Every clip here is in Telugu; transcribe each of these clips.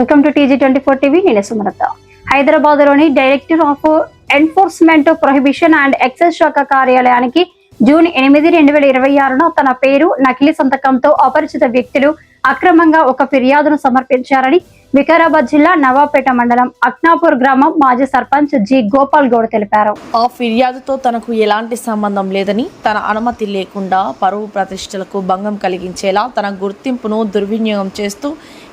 Welcome to TG24 TV. నేను సుమలత. హైదరాబాద్ లోని director of enforcement prohibition and excise శాఖ కార్యాలయానికి జూన్ 8, 2026 తన పేరు నకిలీ సంతకంతో అపరిచిత వ్యక్తులు అక్రమంగా ఒక ఫిర్యాదును సమర్పించారని వికారాబాద్ జిల్లా నవాపేట మండలం అక్నాపూర్ గ్రామం మాజీ సర్పంచ్ జి గోపాల్ గౌడ్ తెలిపారు. ఆ ఫిర్యాదుతో తనకు ఎలాంటి సంబంధం లేదని, తన అనుమతి లేకుండా పరువు ప్రతిష్టలకు భంగం కలిగించేలా తన గుర్తింపును దుర్వినియోగం చేస్తూ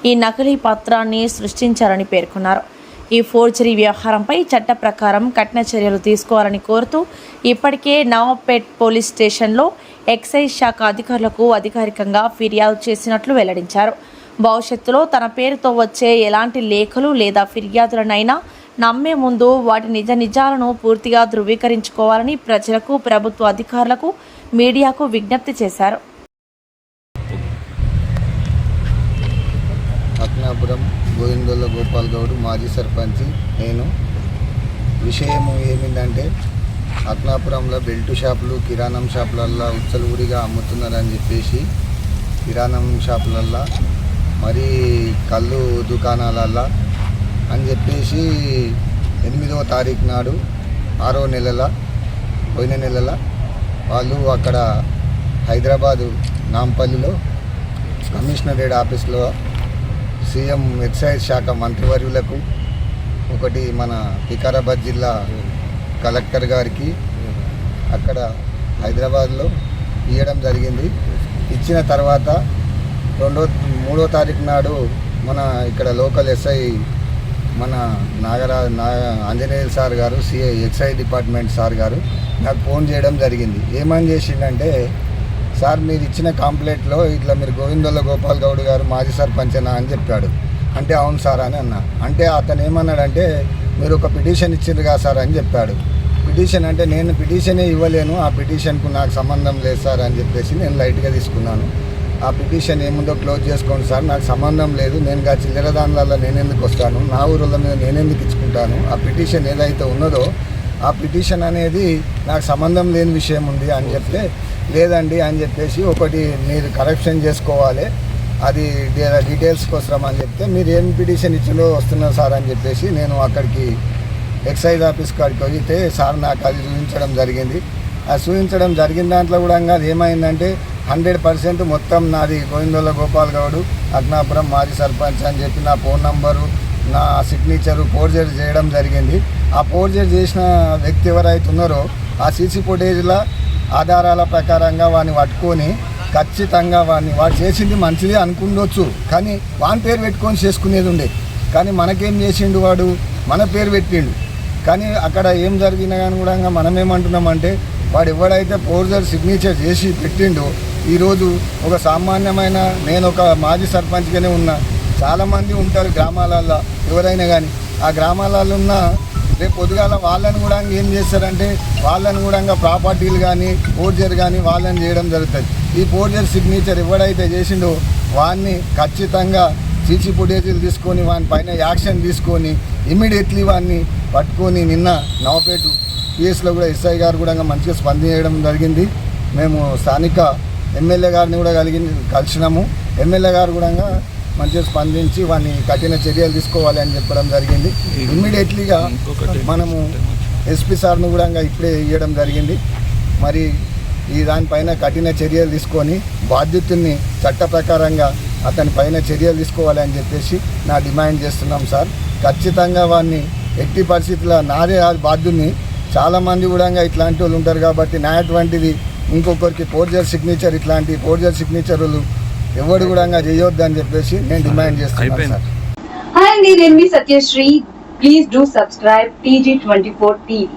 ఈ నకిలీ పత్రాన్ని సృష్టించారని పేర్కొన్నారు. ఈ ఫోర్జరీ వ్యవహారంపై చట్ట ప్రకారం కఠిన చర్యలు తీసుకోవాలని కోరుతూ ఇప్పటికే నవాపేట్ పోలీస్ స్టేషన్లో ఎక్సైజ్ శాఖ అధికారులకు అధికారికంగా ఫిర్యాదు చేసినట్లు వెల్లడించారు. భవిష్యత్తులో తన పేరుతో వచ్చే ఎలాంటి లేఖలు లేదా ఫిర్యాదులనైనా నమ్మే ముందు వాటి నిజాలను పూర్తిగా ధృవీకరించుకోవాలని ప్రజలకు, ప్రభుత్వ అధికారులకు, మీడియాకు విజ్ఞప్తి చేశారు. అక్నాపురం గోవిందొల్ల గోపాల్ గౌడ్ మాజీ సర్పంచ్. నేను విషయము ఏమిందంటే, అక్నాపురంలో బెల్ట్ షాపులు, కిరాణం షాపులల్లో ఉచ్చలూరిగా అమ్ముతున్నారని చెప్పేసి కిరాణం షాపులల్లో మరి కళ్ళు దుకాణాలల్లో అని చెప్పేసి 8వ తారీఖు నాడు 6వ నెలల పోయిన నెలల వాళ్ళు అక్కడ హైదరాబాదు నాంపల్లిలో కమిషనరేట్ ఆఫీస్లో సీఎం ఎక్సైజ్ శాఖ మంత్రివర్యులకు, ఒకటి మన వికారాబాద్ జిల్లా కలెక్టర్ గారికి అక్కడ హైదరాబాద్లో ఇవ్వడం జరిగింది. ఇచ్చిన తర్వాత 3వ తారీఖు నాడు మన ఇక్కడ లోకల్ ఎస్ఐ మన ఆంజనేయులు సార్ గారు, సిఐ ఎక్సైజ్ డిపార్ట్మెంట్ సార్ గారు నాకు ఫోన్ చేయడం జరిగింది. ఏమని చేసిండంటే, సార్ మీరు ఇచ్చిన కంప్లైంట్లో ఇట్లా మీరు గోవిందొల్ల గోపాల్ గౌడ్ గారు మాజీ సర్పంచేనా అని చెప్పాడు. అంటే అవును సార్ అని అన్నా. అంటే అతను ఏమన్నాడంటే, మీరు ఒక పిటిషన్ ఇచ్చిండ్రు కదా సార్ అని చెప్పాడు. పిటిషన్ అంటే నేను పిటిషనే ఇవ్వలేను, ఆ పిటిషన్కు నాకు సంబంధం లేదు సార్ అని చెప్పేసి నేను లైట్గా తీసుకున్నాను. ఆ పిటిషన్ ఏముందో క్లోజ్ చేసుకోండి సార్, నాకు సంబంధం లేదు, నేను చిల్లర దానిలలో నేనెందుకు వస్తాను, నా ఊళ్ళ మీద నేనెందుకు ఇచ్చుకుంటాను, ఆ పిటిషన్ ఏదైతే ఉన్నదో ఆ పిటిషన్ అనేది నాకు సంబంధం లేని విషయం ఉంది అని చెప్తే, లేదండి అని చెప్పేసి ఒకటి మీరు కరెక్షన్ చేసుకోవాలి, అది డీటెయిల్స్ కోసం అని చెప్తే, మీరు ఏం పిటిషన్ ఇచ్చిందో వస్తున్నారు సార్ అని చెప్పేసి నేను అక్కడికి ఎక్సైజ్ ఆఫీస్ కాడికి వెళ్తే సార్ నాకు అది చూపించడం జరిగింది. అది చూపించడం జరిగిన దాంట్లో కూడా అది ఏమైందంటే 100% మొత్తం నాది గోవిందొల్ల గోపాల్ గౌడ్ అక్నాపురం మాజీ సర్పంచ్ అని చెప్పి నా ఫోన్ నంబరు, నా సిగ్నేచరు ఫోర్జరీ చేయడం జరిగింది. ఆ ఫోర్జరీ చేసిన వ్యక్తి ఎవరైతే ఉన్నారో ఆ సీసీ ఫుటేజ్ల ఆధారాల ప్రకారంగా వాడిని పట్టుకొని ఖచ్చితంగా వాడు చేసింది మంచిది అనుకుండొచ్చు, కానీ వాని పేరు పెట్టుకొని చేసుకునేది ఉండే. కానీ మనకేం చేసిండు, వాడు మన పేరు పెట్టిండు. కానీ అక్కడ ఏం జరిగినా కానీ కూడా మనమేమంటున్నామంటే, వాడు ఎవడైతే ఫోర్జరీ సిగ్నేచర్ చేసి పెట్టిండో, ఈరోజు ఒక సామాన్యమైన, నేను ఒక మాజీ సర్పంచ్గానే ఉన్నా, చాలామంది ఉంటారు గ్రామాలలో ఎవరైనా కానీ, ఆ గ్రామాలలో ఉన్న రేపు పొద్దుగాల వాళ్ళని కూడా ఏం చేస్తారంటే, వాళ్ళని కూడా ప్రాపర్టీలు కానీ ఫోర్జరీ కానీ వాళ్ళని చేయడం జరుగుతుంది. ఈ ఫోర్జరీ సిగ్నేచర్ ఎవడైతే చేసిండో వాడిని ఖచ్చితంగా సీసీ ఫుటేజీలు తీసుకొని వాని పైన యాక్షన్ తీసుకొని ఇమ్మీడియట్లీ వాడిని పట్టుకొని నిన్న నవాపేట పిఎస్లో కూడా ఎస్ఐ గారు కూడా మంచిగా స్పందించడం జరిగింది. మేము స్థానిక ఎమ్మెల్యే గారిని కూడా కలిసినాము. ఎమ్మెల్యే గారు కూడా మంచిగా స్పందించి వాడిని కఠిన చర్యలు తీసుకోవాలి అని చెప్పడం జరిగింది. ఇమ్మీడియట్లీగా మనము ఎస్పీ సార్ను కూడా ఇప్పుడే ఇవ్వడం జరిగింది. మరి ఈ దానిపైన కఠిన చర్యలు తీసుకొని బాధ్యతని చట్ట ప్రకారంగా అతని పైన చర్యలు తీసుకోవాలి అని చెప్పేసి నా డిమాండ్ చేస్తున్నాం సార్. ఖచ్చితంగా వాడిని ఎట్టి పరిస్థితుల్లో నాదే బాధ్యుని, చాలామంది కూడా ఇట్లాంటి వాళ్ళు ఉంటారు కాబట్టి నా అటువంటిది ఇంకొకరికి ఫోర్జరీ సిగ్నేచర్, ఇట్లాంటి ఫోర్జరీ సిగ్నేచర్లు ఎవరు కూడా చేయొద్దు అని చెప్పేసి నేను డిమాండ్ చేస్తున్నాను సార్. హాయ్ అండి, నేను మీ Satyasri. Please do subscribe TG24 TV.